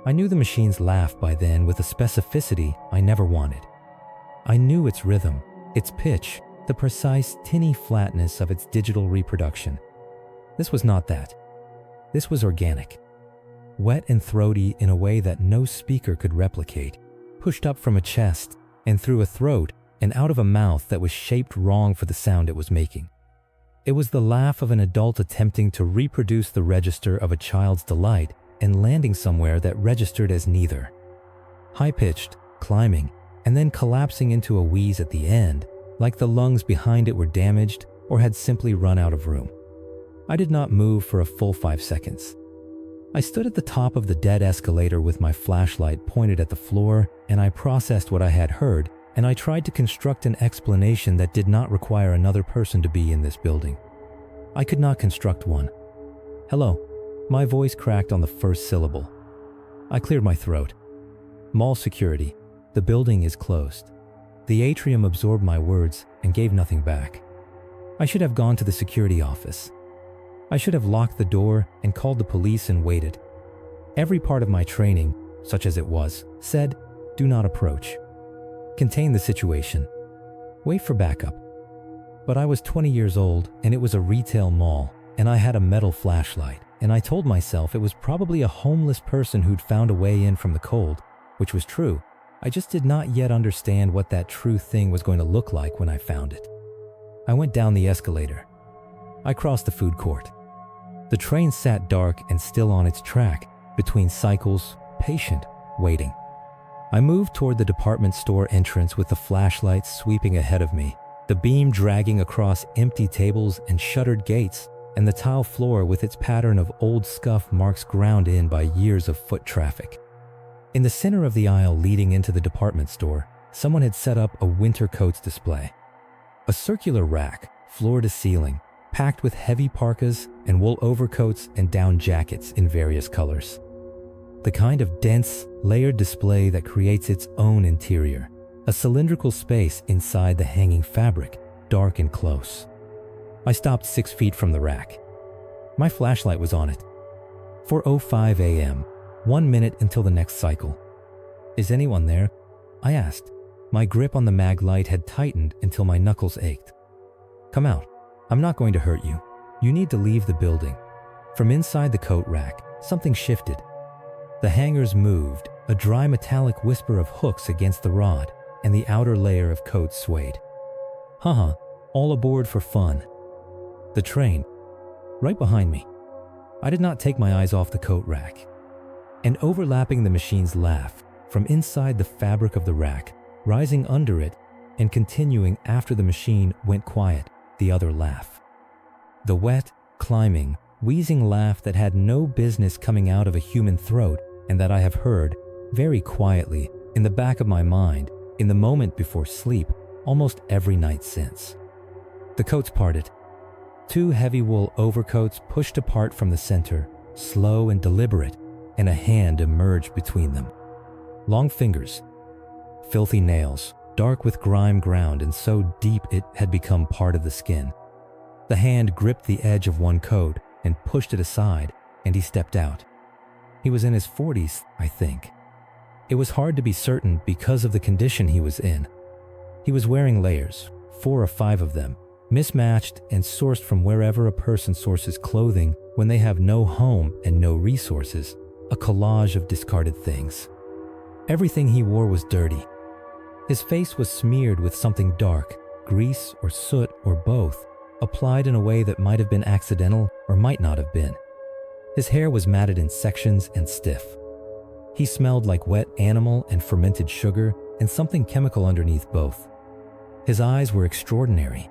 I knew the machine's laugh by then with a specificity I never wanted. I knew its rhythm, its pitch, the precise tinny flatness of its digital reproduction. This was not that. This was organic. Wet and throaty in a way that no speaker could replicate, pushed up from a chest and through a throat and out of a mouth that was shaped wrong for the sound it was making. It was the laugh of an adult attempting to reproduce the register of a child's delight and landing somewhere that registered as neither. High-pitched, climbing, and then collapsing into a wheeze at the end, like the lungs behind it were damaged or had simply run out of room. I did not move for a full 5 seconds. I stood at the top of the dead escalator with my flashlight pointed at the floor, and I processed what I had heard, and I tried to construct an explanation that did not require another person to be in this building. I could not construct one. Hello. My voice cracked on the first syllable. I cleared my throat. Mall security. The building is closed. The atrium absorbed my words and gave nothing back. I should have gone to the security office. I should have locked the door and called the police and waited. Every part of my training, such as it was, said, do not approach. Contain the situation. Wait for backup. But I was 20 years old and it was a retail mall and I had a metal flashlight and I told myself it was probably a homeless person who'd found a way in from the cold, which was true. I just did not yet understand what that true thing was going to look like when I found it. I went down the escalator. I crossed the food court. The train sat dark and still on its track, between cycles, patient, waiting. I moved toward the department store entrance with the flashlight sweeping ahead of me, the beam dragging across empty tables and shuttered gates, and the tile floor with its pattern of old scuff marks ground in by years of foot traffic. In the center of the aisle leading into the department store, someone had set up a winter coats display. A circular rack, floor to ceiling, packed with heavy parkas and wool overcoats and down jackets in various colors. The kind of dense, layered display that creates its own interior, a cylindrical space inside the hanging fabric, dark and close. I stopped 6 feet from the rack. My flashlight was on it. 4:05 a.m., 1 minute until the next cycle. Is anyone there? I asked. My grip on the mag light had tightened until my knuckles ached. Come out. I'm not going to hurt you. You need to leave the building. From inside the coat rack, something shifted. The hangers moved, a dry metallic whisper of hooks against the rod, and the outer layer of coats swayed. Haha, all aboard for fun. The train, right behind me. I did not take my eyes off the coat rack. And overlapping the machine's laugh, from inside the fabric of the rack, rising under it, and continuing after the machine went quiet, the other laugh. The wet, climbing, wheezing laugh that had no business coming out of a human throat and that I have heard, very quietly, in the back of my mind, in the moment before sleep, almost every night since. The coats parted. Two heavy wool overcoats pushed apart from the center, slow and deliberate, and a hand emerged between them. Long fingers, filthy nails, dark with grime ground and so deep it had become part of the skin. The hand gripped the edge of one coat and pushed it aside, and he stepped out. He was in his 40s, I think. It was hard to be certain because of the condition he was in. He was wearing layers, 4 or 5 of them, mismatched and sourced from wherever a person sources clothing when they have no home and no resources, a collage of discarded things. Everything he wore was dirty. His face was smeared with something dark, grease or soot or both, applied in a way that might have been accidental or might not have been. His hair was matted in sections and stiff. He smelled like wet animal and fermented sugar and something chemical underneath both. His eyes were extraordinary.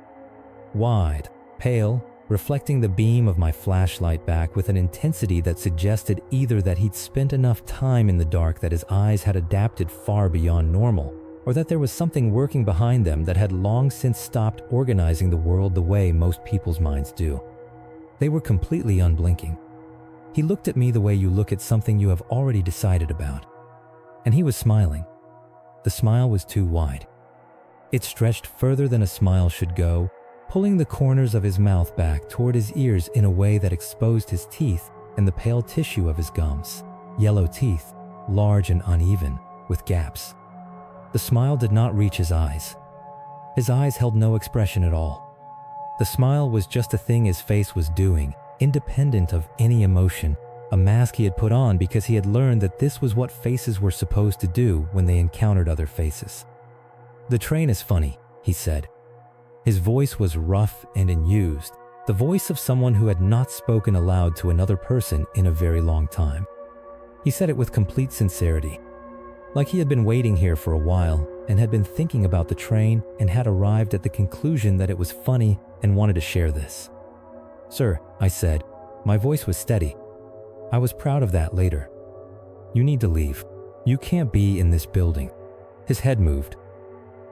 Wide, pale, reflecting the beam of my flashlight back with an intensity that suggested either that he'd spent enough time in the dark that his eyes had adapted far beyond normal, or that there was something working behind them that had long since stopped organizing the world the way most people's minds do. They were completely unblinking. He looked at me the way you look at something you have already decided about. And he was smiling. The smile was too wide. It stretched further than a smile should go, pulling the corners of his mouth back toward his ears in a way that exposed his teeth and the pale tissue of his gums. Yellow teeth, large and uneven, with gaps. The smile did not reach his eyes. His eyes held no expression at all. The smile was just a thing his face was doing, independent of any emotion, a mask he had put on because he had learned that this was what faces were supposed to do when they encountered other faces. "The train is funny," he said. His voice was rough and unused, the voice of someone who had not spoken aloud to another person in a very long time. He said it with complete sincerity, like he had been waiting here for a while and had been thinking about the train and had arrived at the conclusion that it was funny and wanted to share this. "Sir," I said. My voice was steady. I was proud of that later. "You need to leave. You can't be in this building." His head moved.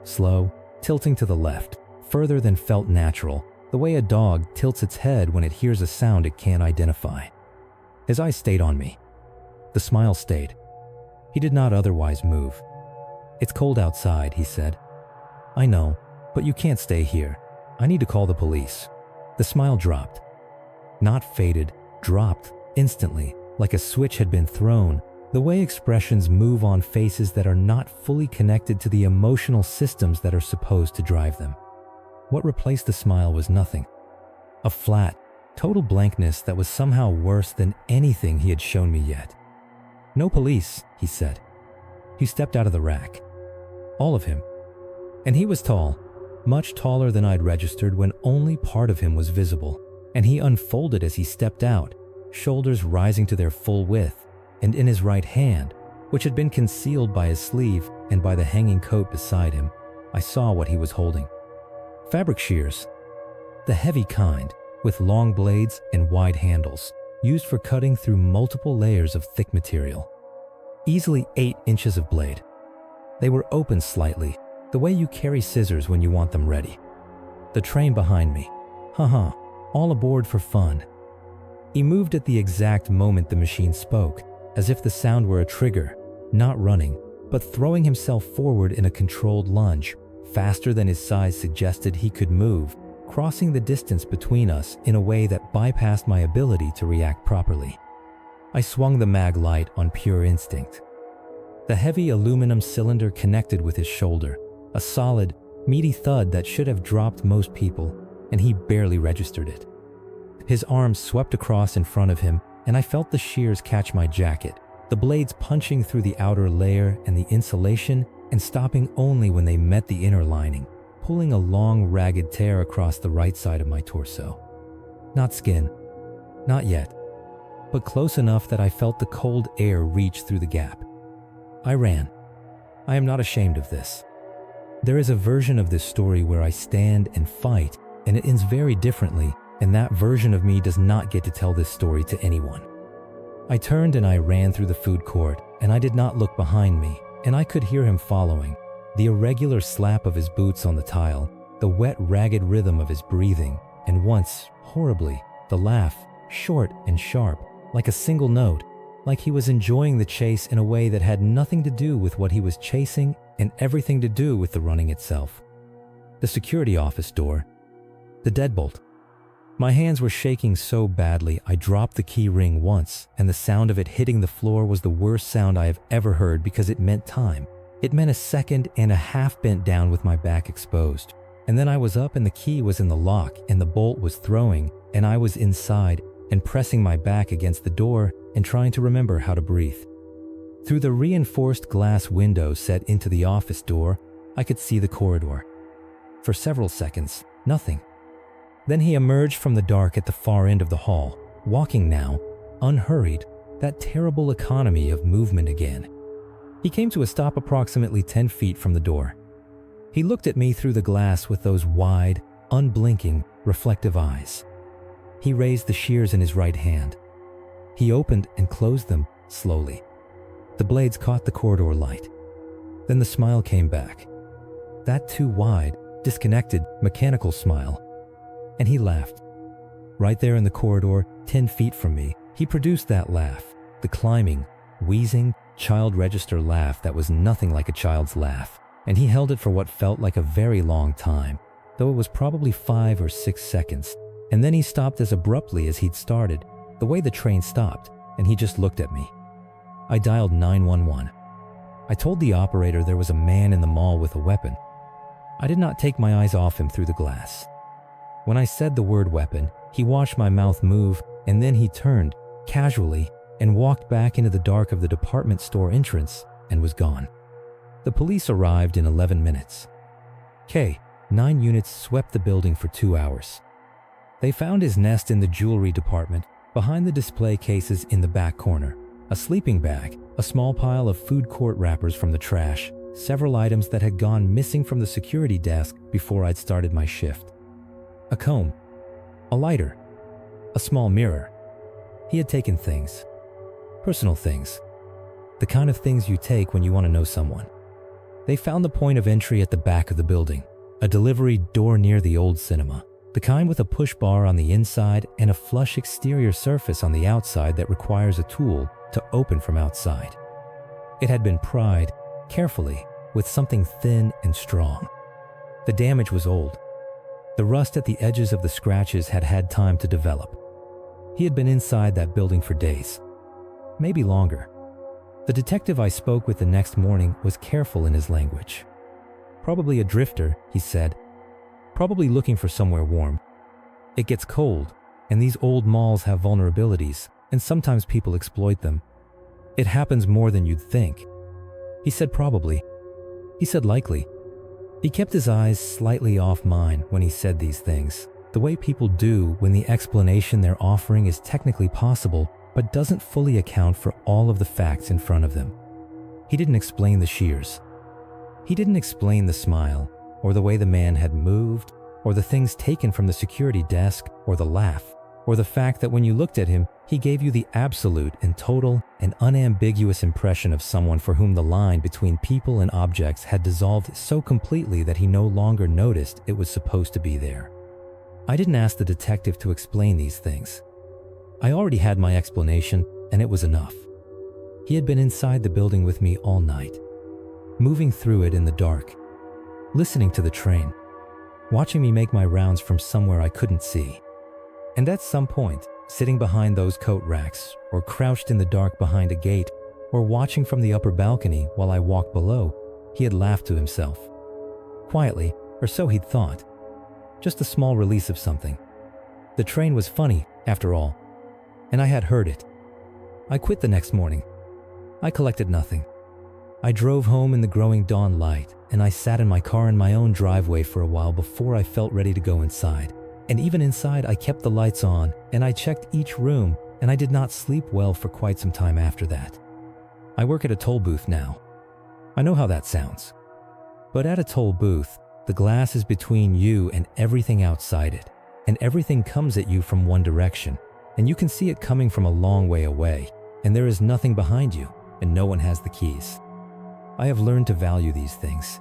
Slow, tilting to the left, further than felt natural, the way a dog tilts its head when it hears a sound it can't identify. His eyes stayed on me. The smile stayed. He did not otherwise move. "It's cold outside," he said. "I know, but you can't stay here. I need to call the police." The smile dropped. Not faded, dropped instantly, like a switch had been thrown, the way expressions move on faces that are not fully connected to the emotional systems that are supposed to drive them. What replaced the smile was nothing. A flat, total blankness that was somehow worse than anything he had shown me yet. "No police," he said. He stepped out of the rack. All of him. And he was tall, much taller than I'd registered when only part of him was visible, and he unfolded as he stepped out, shoulders rising to their full width, and in his right hand, which had been concealed by his sleeve and by the hanging coat beside him, I saw what he was holding. Fabric shears. The heavy kind, with long blades and wide handles, used for cutting through multiple layers of thick material. Easily 8 inches of blade. They were open slightly, the way you carry scissors when you want them ready. The train behind me. Haha, all aboard for fun. He moved at the exact moment the machine spoke, as if the sound were a trigger, not running, but throwing himself forward in a controlled lunge, faster than his size suggested he could move, crossing the distance between us in a way that bypassed my ability to react properly. I swung the mag light on pure instinct. The heavy aluminum cylinder connected with his shoulder, a solid, meaty thud that should have dropped most people, and he barely registered it. His arms swept across in front of him, and I felt the shears catch my jacket, the blades punching through the outer layer and the insulation and stopping only when they met the inner lining, pulling a long, ragged tear across the right side of my torso. Not skin. Not yet. But close enough that I felt the cold air reach through the gap. I ran. I am not ashamed of this. There is a version of this story where I stand and fight, and it ends very differently, and that version of me does not get to tell this story to anyone. I turned and I ran through the food court, and I did not look behind me, and I could hear him following, the irregular slap of his boots on the tile, the wet, ragged rhythm of his breathing, and once, horribly, the laugh, short and sharp, like a single note, like he was enjoying the chase in a way that had nothing to do with what he was chasing and everything to do with the running itself. The security office door. The deadbolt. My hands were shaking so badly I dropped the key ring once, and the sound of it hitting the floor was the worst sound I have ever heard because it meant time. It meant a second and a half bent down with my back exposed. And then I was up and the key was in the lock and the bolt was throwing and I was inside and pressing my back against the door and trying to remember how to breathe. Through the reinforced glass window set into the office door, I could see the corridor. For several seconds, nothing. Then he emerged from the dark at the far end of the hall, walking now, unhurried, that terrible economy of movement again. He came to a stop approximately 10 feet from the door. He looked at me through the glass with those wide, unblinking, reflective eyes. He raised the shears in his right hand. He opened and closed them slowly. The blades caught the corridor light. Then the smile came back. That too wide, disconnected, mechanical smile. And he laughed. Right there in the corridor, 10 feet from me, he produced that laugh, the climbing, wheezing, child register laugh that was nothing like a child's laugh. And he held it for what felt like a very long time, though it was probably 5 or 6 seconds. And then he stopped as abruptly as he'd started, the way the train stopped, and he just looked at me. I dialed 911. I told the operator there was a man in the mall with a weapon. I did not take my eyes off him through the glass. When I said the word weapon, he watched my mouth move, and then he turned, casually, and walked back into the dark of the department store entrance and was gone. The police arrived in 11 minutes. 9 units swept the building for 2 hours. They found his nest in the jewelry department, behind the display cases in the back corner, a sleeping bag, a small pile of food court wrappers from the trash, several items that had gone missing from the security desk before I'd started my shift. A comb, a lighter, a small mirror. He had taken things, personal things, the kind of things you take when you want to know someone. They found the point of entry at the back of the building, a delivery door near the old cinema, the kind with a push bar on the inside and a flush exterior surface on the outside that requires a tool to open from outside. It had been pried, carefully, with something thin and strong. The damage was old. The rust at the edges of the scratches had had time to develop. He had been inside that building for days, maybe longer. The detective I spoke with the next morning was careful in his language. Probably a drifter, he said. Probably looking for somewhere warm. It gets cold, and these old malls have vulnerabilities, and sometimes people exploit them. It happens more than you'd think. He said probably. He said likely. He kept his eyes slightly off mine when he said these things, the way people do when the explanation they're offering is technically possible but doesn't fully account for all of the facts in front of them. He didn't explain the shears. He didn't explain the smile, or the way the man had moved, or the things taken from the security desk, or the laugh, or the fact that when you looked at him, he gave you the absolute and total and unambiguous impression of someone for whom the line between people and objects had dissolved so completely that he no longer noticed it was supposed to be there. I didn't ask the detective to explain these things. I already had my explanation, and it was enough. He had been inside the building with me all night, moving through it in the dark, listening to the train, watching me make my rounds from somewhere I couldn't see. And at some point, sitting behind those coat racks, or crouched in the dark behind a gate, or watching from the upper balcony while I walked below, he had laughed to himself. Quietly, or so he'd thought. Just a small release of something. The train was funny, after all, and I had heard it. I quit the next morning. I collected nothing. I drove home in the growing dawn light, and I sat in my car in my own driveway for a while before I felt ready to go inside. And even inside, I kept the lights on, and I checked each room, and I did not sleep well for quite some time after that. I work at a toll booth now. I know how that sounds. But at a toll booth, the glass is between you and everything outside it, and everything comes at you from one direction, and you can see it coming from a long way away, and there is nothing behind you, and no one has the keys. I have learned to value these things.